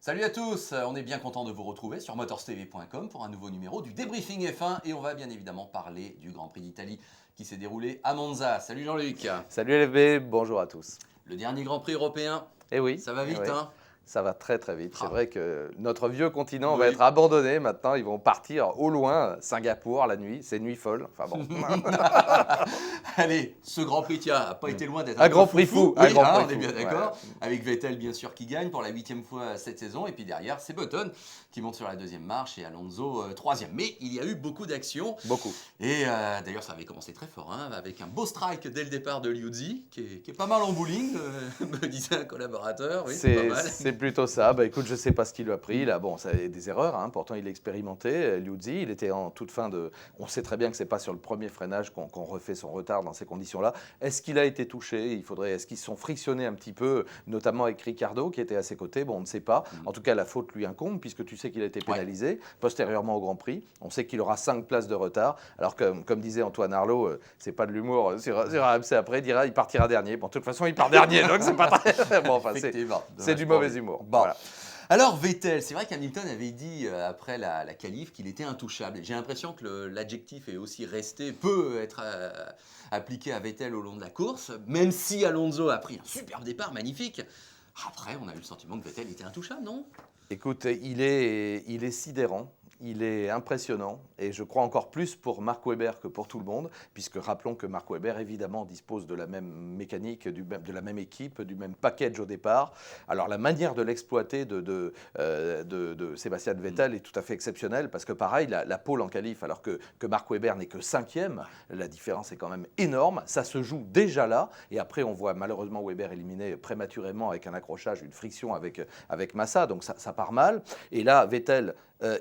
Salut à tous, on est bien content de vous retrouver sur motorstv.com pour un nouveau numéro du débriefing F1 et on va bien évidemment parler du Grand Prix d'Italie qui s'est déroulé à Monza. Salut Jean-Luc. Salut LFB, bonjour à tous. Le dernier Grand Prix européen, Eh oui, ça va vite oui. hein? Ça va très très vite. C'est Ah. vrai que notre vieux continent va Oui. être abandonné maintenant. Ils vont partir au loin, Singapour la nuit. C'est nuit folle. Enfin bon. Allez, ce Grand Prix, tiens, n'a pas été loin d'être Un Grand Prix fou, un Oui, Grand hein, Prix on est fou, bien d'accord. ouais. Avec Vettel bien sûr qui gagne pour la 8e fois cette saison et puis derrière c'est Button qui monte sur la 2e marche et Alonso 3e. Mais il y a eu beaucoup d'actions. Beaucoup. Et d'ailleurs, ça avait commencé très fort, hein, avec un beau strike dès le départ de Liuzzi, qui est pas mal en bowling, me disait un collaborateur. Oui, c'est pas mal. C'est plutôt ça. Bah, écoute, je ne sais pas ce qu'il lui a pris. Là, bon, ça a des erreurs. Hein. Pourtant, il est expérimenté. Liuzzi, il était en toute fin de. On sait très bien que ce n'est pas sur le premier freinage qu'on refait son retard dans ces conditions-là. Est-ce qu'il a été touché? Est-ce qu'ils se sont frictionnés un petit peu, notamment avec Ricciardo qui était à ses côtés? Bon, on ne sait pas. En tout cas, la faute lui incombe, puisque tu sais qu'il a été pénalisé postérieurement au Grand Prix. On sait qu'il aura 5 places de retard. Alors que, comme disait Antoine Arlot, c'est pas de l'humour. Sur AMC après, il partira dernier. Bon, de toute façon, il part dernier, donc c'est pas très. Bon, enfin, c'est du mauvais humour. Bon. Voilà. Alors Vettel, c'est vrai qu'Hamilton avait dit après la qualif qu'il était intouchable. J'ai l'impression que l'adjectif est aussi resté, peut être appliqué à Vettel au long de la course, même si Alonso a pris un superbe départ, magnifique. Après, on a eu le sentiment que Vettel était intouchable, non? Écoute, il est sidérant. Il est impressionnant et je crois encore plus pour Mark Webber que pour tout le monde, puisque rappelons que Mark Webber évidemment dispose de la même mécanique, de la même équipe, du même package au départ. Alors la manière de l'exploiter de Sébastien Vettel est tout à fait exceptionnelle parce que pareil, la pole en qualif, alors que Mark Webber n'est que 5e, la différence est quand même énorme. Ça se joue déjà là et après on voit malheureusement Webber éliminé prématurément avec un accrochage, une friction avec Massa, donc ça part mal. Et là Vettel...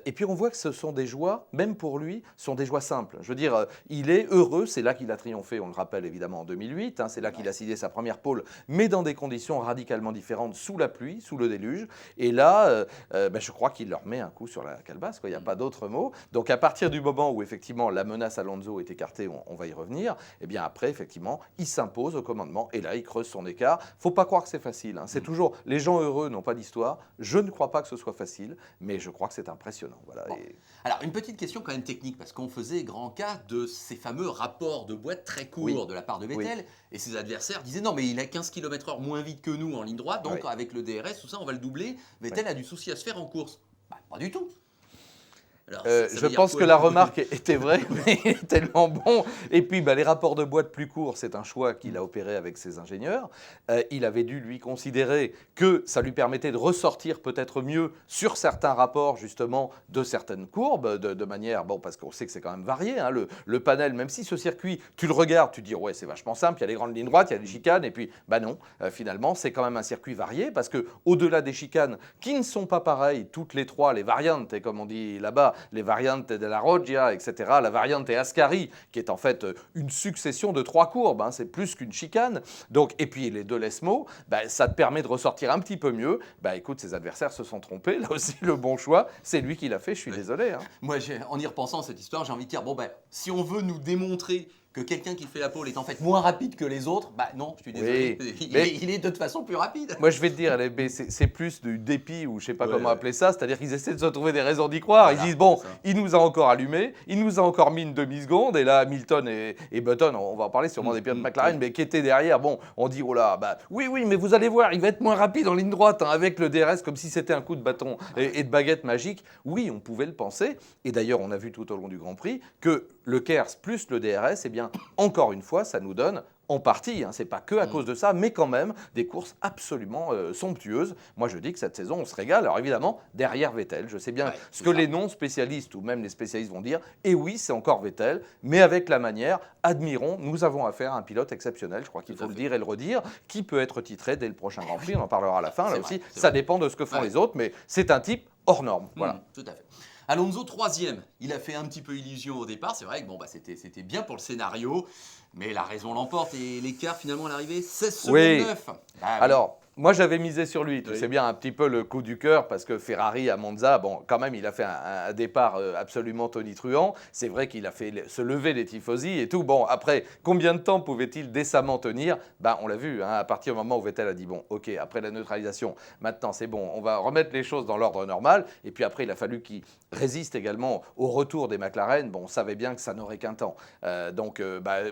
et puis on voit que ce sont des joies, même pour lui, sont des joies simples. Je veux dire, il est heureux, c'est là qu'il a triomphé, on le rappelle évidemment en 2008, hein, c'est là qu'il a signé sa première pole, mais dans des conditions radicalement différentes, sous la pluie, sous le déluge. Et là, je crois qu'il leur met un coup sur la calebasse, il n'y a pas d'autre mot. Donc à partir du moment où effectivement la menace Alonso est écartée, on va y revenir, et bien après effectivement, il s'impose au commandement et là il creuse son écart. Faut pas croire que c'est facile, hein. C'est toujours, les gens heureux n'ont pas d'histoire, je ne crois pas que ce soit facile, mais je crois que c'est impressionnant. Voilà. Bon. Alors, une petite question quand même technique, parce qu'on faisait grand cas de ces fameux rapports de boîte très courts de la part de Vettel, et ses adversaires disaient non, mais il a 15 km/h moins vite que nous en ligne droite, donc avec le DRS, tout ça, on va le doubler. Vettel a du souci à se faire en course. Bah, pas du tout. Alors, je pense que la remarque était vraie, mais il est tellement bon. Et puis, les rapports de boîte plus courts, c'est un choix qu'il a opéré avec ses ingénieurs. Il avait dû, lui, considérer que ça lui permettait de ressortir peut-être mieux sur certains rapports, justement, de certaines courbes, de manière... Bon, parce qu'on sait que c'est quand même varié, hein, le panel, même si ce circuit, tu le regardes, tu te dis, ouais, c'est vachement simple, il y a les grandes lignes droites, il y a les chicanes, et puis, non, finalement, c'est quand même un circuit varié, parce qu'au-delà des chicanes, qui ne sont pas pareilles, toutes les trois, les variantes, et comme on dit là-bas, les variantes de la Roggia, etc., la variante Ascari, qui est en fait une succession de 3 courbes, hein, c'est plus qu'une chicane. Donc, et puis les deux Lesmo, ça te permet de ressortir un petit peu mieux. Écoute, ses adversaires se sont trompés. Là aussi, le bon choix, c'est lui qui l'a fait, je suis désolé. Hein. Moi, en y repensant à cette histoire, j'ai envie de dire, si on veut nous démontrer que quelqu'un qui fait la pole est en fait moins rapide que les autres, non, je suis désolé, il est de toute façon plus rapide. Moi, je vais te dire, c'est plus du dépit ou je sais pas comment appeler ça, c'est-à-dire qu'ils essaient de se trouver des raisons d'y croire. Voilà, ils disent, bon, il nous a encore allumé, il nous a encore mis une demi-seconde, et là, Hamilton et Button, on va en parler sûrement des pilotes de McLaren, mais qui étaient derrière, bon, on dit, oh là, oui, mais vous allez voir, il va être moins rapide en ligne droite, hein, avec le DRS, comme si c'était un coup de bâton et de baguette magique. Oui, on pouvait le penser, et d'ailleurs, on a vu tout au long du Grand Prix que le KERS plus le DRS, eh bien, encore une fois, ça nous donne en partie, hein, c'est pas que à cause de ça, mais quand même des courses absolument somptueuses. Moi, je dis que cette saison, on se régale. Alors évidemment, derrière Vettel, je sais bien ce que les non-spécialistes ou même les spécialistes vont dire. Et oui, c'est encore Vettel, mais avec la manière, admirons, nous avons affaire à un pilote exceptionnel, je crois qu'il faut le dire et le redire, qui peut être titré dès le prochain Grand Prix, on en parlera à la fin, là aussi. Ça dépend de ce que font les autres, mais c'est un type hors norme. Voilà. Tout à fait. Alonso 3e, il a fait un petit peu illusion au départ, c'est vrai que c'était bien pour le scénario, mais la raison l'emporte et l'écart finalement à l'arrivée, 16 secondes 9. Alors, Moi, j'avais misé sur lui. Tu Oui. sais bien, un petit peu le coup du cœur, parce que Ferrari à Monza, bon, quand même, il a fait un départ absolument tonitruant. C'est vrai qu'il a fait se lever les tifosi et tout. Bon, après, combien de temps pouvait-il décemment tenir? Ben, on l'a vu, hein, à partir du moment où Vettel a dit, bon, OK, après la neutralisation, maintenant, c'est bon, on va remettre les choses dans l'ordre normal. Et puis après, il a fallu qu'il résiste également au retour des McLaren. Bon, on savait bien que ça n'aurait qu'un temps. Donc,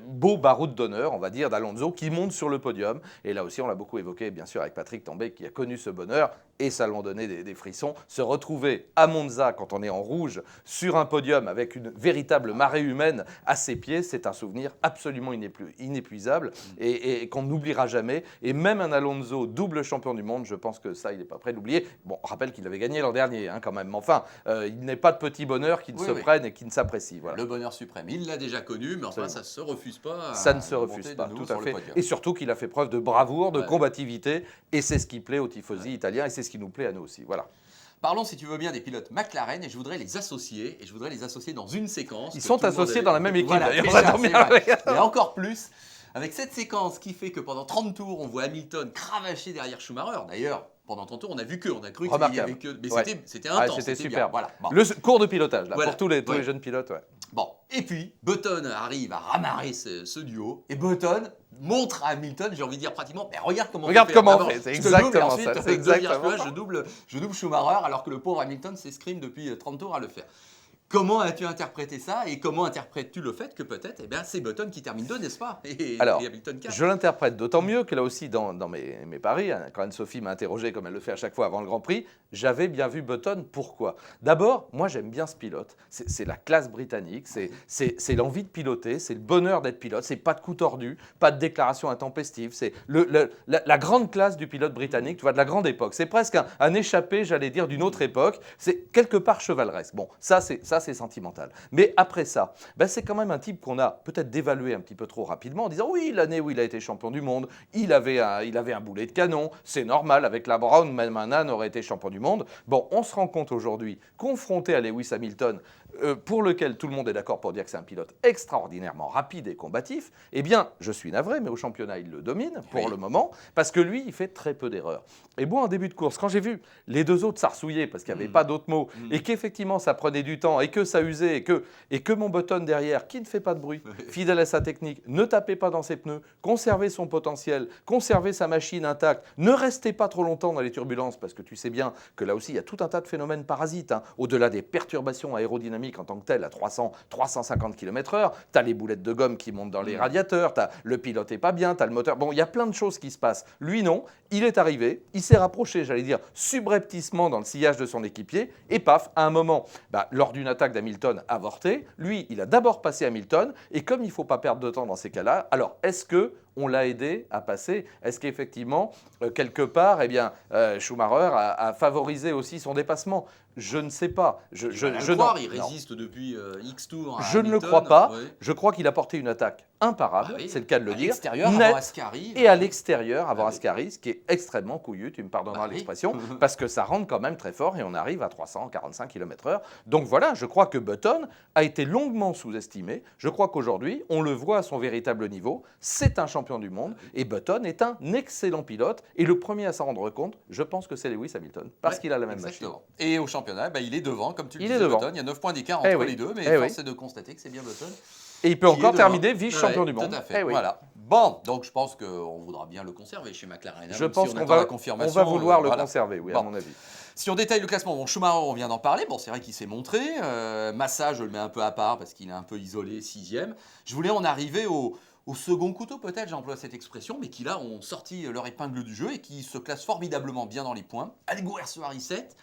beau baroud d'honneur, on va dire, d'Alonso, qui monte sur le podium. Et là aussi, on l'a beaucoup évoqué, bien sûr, avec Patrick Tambay, qui a connu ce bonheur, et ça lui a donné des frissons. Se retrouver à Monza, quand on est en rouge, sur un podium, avec une véritable marée humaine à ses pieds, c'est un souvenir absolument inépuisable, et qu'on n'oubliera jamais. Et même un Alonso, double champion du monde, je pense que ça, il n'est pas prêt d'oublier. Bon, on rappelle qu'il avait gagné l'an dernier, hein, quand même. Mais enfin, il n'est pas de petit bonheur qui ne se prenne et qui ne s'apprécie. Voilà. Le bonheur suprême, il l'a déjà connu, mais enfin, ça ne se refuse pas. Ça ne se refuse pas, tout à fait. Et surtout qu'il a fait preuve de bravoure, de combativité, et c'est ce qui plaît aux tifosi italiens, et c'est ce qui nous plaît à nous aussi. Voilà. Parlons, si tu veux bien, des pilotes McLaren, et je voudrais les associer, dans une séquence. Ils sont associés dans la même équipe, voilà, d'ailleurs. Et encore plus, avec cette séquence qui fait que pendant 30 tours, on voit Hamilton cravacher derrière Schumacher. D'ailleurs, pendant 30 tours, on a cru qu'il y avait que... Mais c'était intense, c'était super. Voilà. Bon. Le cours de pilotage, là, Voilà. pour tous les jeunes pilotes. Ouais. Bon, et puis Button arrive à ramarrer ce duo, et Button montre à Hamilton, j'ai envie de dire pratiquement, mais regarde comment on fait, c'est exactement ça. C'est exactement ça. Je double Schumacher, alors que le pauvre Hamilton s'escrime depuis 30 tours à le faire. Comment as-tu interprété ça, et comment interprètes-tu le fait que peut-être c'est Button qui termine 2, n'est-ce pas, et Hamilton 4? Je l'interprète d'autant mieux que là aussi, dans mes paris, hein, quand Anne-Sophie m'a interrogé, comme elle le fait à chaque fois avant le Grand Prix, j'avais bien vu Button. Pourquoi? D'abord, moi j'aime bien ce pilote. C'est la classe britannique, c'est l'envie de piloter, c'est le bonheur d'être pilote, c'est pas de coups tordus, pas de déclarations intempestives, c'est la grande classe du pilote britannique, tu vois, de la grande époque. C'est presque un échappé, j'allais dire, d'une autre époque. C'est quelque part chevaleresque. Bon, ça c'est sentimental. Mais après ça, c'est quand même un type qu'on a peut-être dévalué un petit peu trop rapidement en disant oui, l'année où il a été champion du monde, il avait un boulet de canon, c'est normal, avec la Brown, même un âne aurait été champion du monde. Bon, on se rend compte aujourd'hui, confronté à Lewis Hamilton, pour lequel tout le monde est d'accord pour dire que c'est un pilote extraordinairement rapide et combatif, eh bien, je suis navré, mais au championnat, il le domine pour le moment, parce que lui, il fait très peu d'erreurs. Et moi, en début de course, quand j'ai vu les deux autres s'arsouiller, parce qu'il n'y avait pas d'autres mots, et qu'effectivement, ça prenait du temps, et que ça usait, et que mon Button derrière, qui ne fait pas de bruit, fidèle à sa technique, ne tapait pas dans ses pneus, conservait son potentiel, conservait sa machine intacte, ne restait pas trop longtemps dans les turbulences, parce que tu sais bien que là aussi, il y a tout un tas de phénomènes parasites, hein, au-delà des perturbations aérodynamiques en tant que telles, à 300, 350 km/h, tu as les boulettes de gomme qui montent dans les radiateurs, le pilote n'est pas bien, tu as le moteur. Bon, il y a plein de choses qui se passent. Lui, non, il est arrivé, il s'est rapproché, j'allais dire, subrepticement dans le sillage de son équipier, et paf, à un moment, lors d'une attaque d'Hamilton avortée, lui, il a d'abord passé Hamilton, et comme il ne faut pas perdre de temps dans ces cas-là, alors est-ce qu'on l'a aidé à passer? Est-ce qu'effectivement, quelque part, Schumacher a favorisé aussi son dépassement? Je ne sais pas. Il résiste depuis X tours. Je ne le crois pas. Ouais. Je crois qu'il a porté une attaque imparable, c'est le cas de le dire. À l'extérieur, avant Ascari. Et à l'extérieur, avant Ascari, ce qui est extrêmement couillu, tu me pardonneras l'expression, parce que ça rentre quand même très fort et on arrive à 345 km/h. Donc voilà, je crois que Button a été longuement sous-estimé. Je crois qu'aujourd'hui, on le voit à son véritable niveau. C'est un champion du monde et Button est un excellent pilote. Et le premier à s'en rendre compte, je pense que c'est Lewis Hamilton, parce qu'il a la même machine. Et au championnat, il est devant, comme tu le disais, Button. Il y a 9 points d'écart entre les deux, mais force est de constater que c'est bien Button. Et il peut encore terminer vice-champion du monde. Tout à fait. Voilà. Bon, donc je pense qu'on voudra bien le conserver chez McLaren. Je pense qu'on va vouloir le conserver, à mon avis. Si on détaille le classement, Schumacher, on vient d'en parler. Bon, c'est vrai qu'il s'est montré. Massa, je le mets un peu à part parce qu'il est un peu isolé, 6e. Je voulais en arriver au second couteau, peut-être, j'emploie cette expression, mais qui là ont sorti leur épingle du jeu et qui se classent formidablement bien dans les points. Alguersuari 7.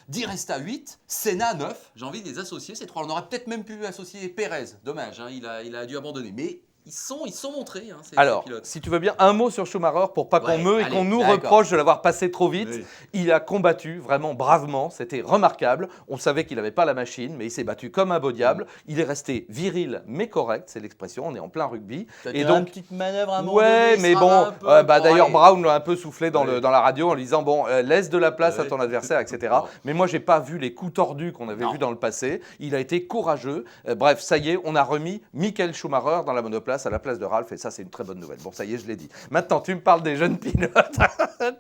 Di Resta 8, Senna 9, j'ai envie de les associer, ces trois. On aurait peut-être même pu associer Pérez, dommage, il a dû abandonner. Mais ils sont montrés, ces pilotes. Si tu veux bien, un mot sur Schumacher pour pas qu'on meue et qu'on nous reproche de l'avoir passé trop vite. Oui. Il a combattu vraiment bravement, c'était remarquable. On savait qu'il n'avait pas la machine, mais il s'est battu comme un beau diable. Il est resté viril mais correct, c'est l'expression, on est en plein rugby. Et donc, une petite manœuvre à un moment donné, mais bon, d'ailleurs Brown l'a un peu soufflé dans la radio en lui disant laisse de la place à ton adversaire, etc. Mais moi, j'ai pas vu les coups tordus qu'on avait vus dans le passé. Il a été courageux. Bref, ça y est, on a remis Michael Schumacher dans la monoplace. place à la place de Ralph, et ça, c'est une très bonne nouvelle. Bon, ça y est, je l'ai dit. Maintenant, tu me parles des jeunes pilotes.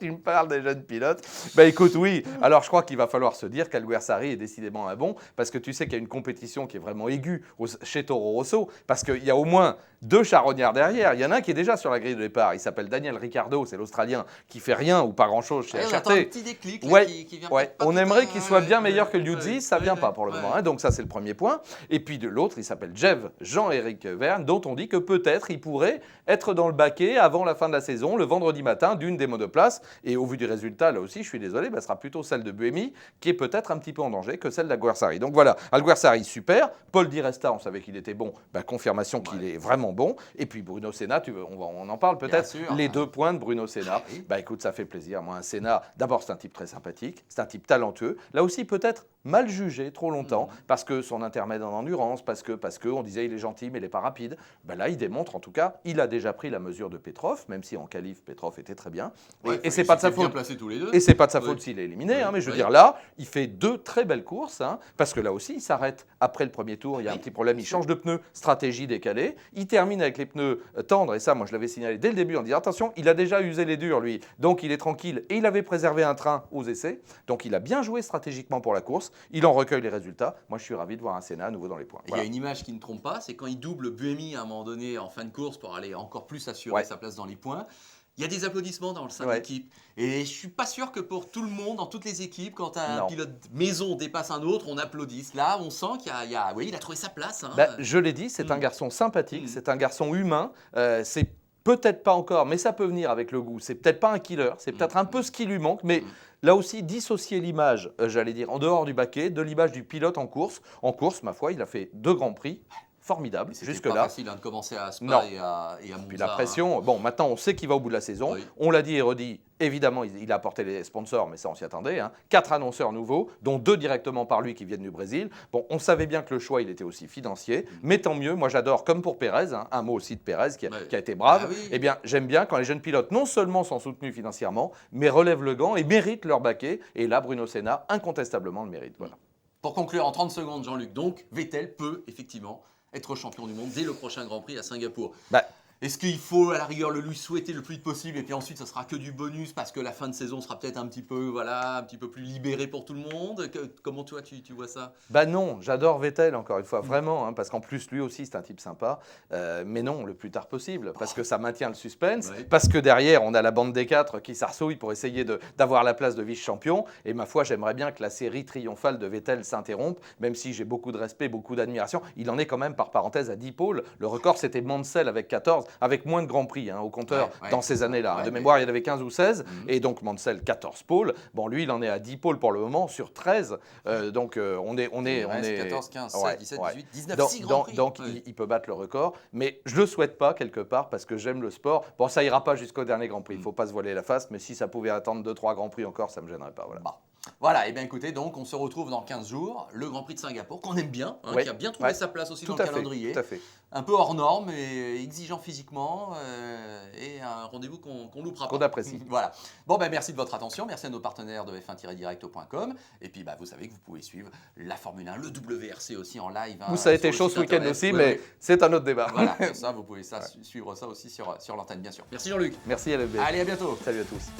Tu me parles des jeunes pilotes. Ben écoute, oui. Alors, je crois qu'il va falloir se dire qu'Alguerçari est décidément un bon, parce que tu sais qu'il y a une compétition qui est vraiment aiguë chez Toro Rosso, parce qu'il y a au moins 2 charognards derrière. Il y en a un qui est déjà sur la grille de départ. Il s'appelle Daniel Ricciardo, c'est l'Australien, qui fait rien ou pas grand-chose chez On HRT. attend un petit déclic là, Ouais, qui vient ouais. peut-être pas On tout aimerait à- qu'il soit bien meilleur que ouais, Liuzzi, ça vient pas pour le moment. Hein. Donc ça, c'est le premier point. Et puis de l'autre, il s'appelle Jean-Éric Vergne, dont on dit que peut-être il pourrait être dans le baquet avant la fin de la saison, le vendredi matin, d'une des monoplaces. Et au vu du résultat, là aussi, je suis désolé, ce sera plutôt celle de Buemi, qui est peut-être un petit peu en danger que celle d'Alguerçari. Donc voilà, Alguerçari, super. Paul Di Resta, on savait qu'il était bon. Confirmation qu'il est vraiment bon. Et puis Bruno Senna, on en parle peut-être. Les 2 points de Bruno Senna. Oui. Écoute, ça fait plaisir. Moi, un Senna, d'abord, c'est un type très sympathique. C'est un type talentueux. Là aussi, peut-être mal jugé trop longtemps, parce que son intermède en endurance, parce que on disait il est gentil, mais il n'est pas rapide. Là, il démontre, en tout cas, il a déjà pris la mesure de Petrov, même si en qualif, Petrov était très bien. Ouais, et c'est pas de sa faute. Tous les deux. Et c'est pas de sa faute s'il est éliminé, mais je veux dire, là, il fait 2 très belles courses, parce que là aussi, il s'arrête après le premier tour, il y a un petit problème, il change de pneus, stratégie décalée, il termine avec les pneus tendres, et ça, moi, je l'avais signalé dès le début en disant, attention, il a déjà usé les durs, lui, donc il est tranquille, et il avait préservé un train aux essais, donc il a bien joué stratégiquement pour la course, il en recueille les résultats. Moi, je suis ravi de voir un Senna à nouveau dans les points. Il y a une image qui ne trompe pas, c'est quand il double Buemi à un moment donné en fin de course pour aller encore plus assurer sa place dans les points. Il y a des applaudissements dans le sein d'équipe. Et je suis pas sûr que pour tout le monde, dans toutes les équipes, quand un pilote maison dépasse un autre, on applaudisse. Là, on sent qu'il a trouvé sa place. Je l'ai dit, c'est un garçon sympathique, c'est un garçon humain. C'est peut-être pas encore, mais ça peut venir avec le goût. C'est peut-être pas un killer, c'est peut-être un peu ce qui lui manque, mais là aussi, dissocier l'image, j'allais dire, en dehors du baquet, de l'image du pilote en course. En course, ma foi, il a fait 2 grands prix. Formidable, jusque-là. C'est pas facile de commencer à Spa et à Monza. Puis la pression, bon, maintenant on sait qu'il va au bout de la saison. On l'a dit et redit, évidemment, il a apporté les sponsors, mais ça on s'y attendait. 4 annonceurs nouveaux, dont 2 directement par lui qui viennent du Brésil. Bon, on savait bien que le choix, il était aussi financier, mais tant mieux. Moi j'adore, comme pour Pérez, un mot aussi de Pérez qui a été brave. Eh bien, j'aime bien quand les jeunes pilotes non seulement sont soutenus financièrement, mais relèvent le gant et méritent leur baquet. Et là, Bruno Senna, incontestablement, le mérite. Voilà. Pour conclure en 30 secondes, Jean-Luc, donc, Vettel peut effectivement être champion du monde dès le prochain Grand Prix à Singapour. Est-ce qu'il faut à la rigueur le lui souhaiter le plus vite possible et puis ensuite ça sera que du bonus parce que la fin de saison sera peut-être un petit peu plus libérée pour tout le monde? Comment toi tu vois ça? Non, j'adore Vettel encore une fois, vraiment, parce qu'en plus lui aussi c'est un type sympa, mais non, le plus tard possible, parce que ça maintient le suspense, parce que derrière on a la bande des 4 qui s'arsouille pour essayer d'avoir la place de vice-champion, et ma foi j'aimerais bien que la série triomphale de Vettel s'interrompe, même si j'ai beaucoup de respect, beaucoup d'admiration. Il en est quand même par parenthèse à 10 pôles, le record c'était Mansell avec 14, avec moins de Grands Prix au compteur dans ces années-là. De mémoire, il y en avait 15 ou 16, et donc Mansell, 14 pôles. Bon, lui, il en est à 10 pôles pour le moment, sur 13. Donc, on est 14, 15, 16, 17, 18, 19, 6 Grands Prix. Donc, il peut battre le record. Mais je ne le souhaite pas, quelque part, parce que j'aime le sport. Bon, ça ira pas jusqu'au dernier Grand Prix. Il ne faut pas se voiler la face, mais si ça pouvait attendre 2-3 Grands Prix encore, ça ne me gênerait pas. Voilà. Voilà, et bien écoutez, donc on se retrouve dans 15 jours, le Grand Prix de Singapour, qu'on aime bien, qui a bien trouvé sa place aussi dans le calendrier. Tout à fait. Un peu hors norme et exigeant physiquement, et un rendez-vous qu'on loupera pas. Qu'on apprécie. Voilà. Merci de votre attention, merci à nos partenaires de F1-directo.com, et puis vous savez que vous pouvez suivre la Formule 1, le WRC aussi en live. Ça a été chaud ce week-end aussi, mais c'est un autre débat. Voilà, ça, vous pouvez suivre ça aussi sur l'antenne, bien sûr. Merci Jean-Luc. Merci LFB. Allez, à bientôt. Salut à tous.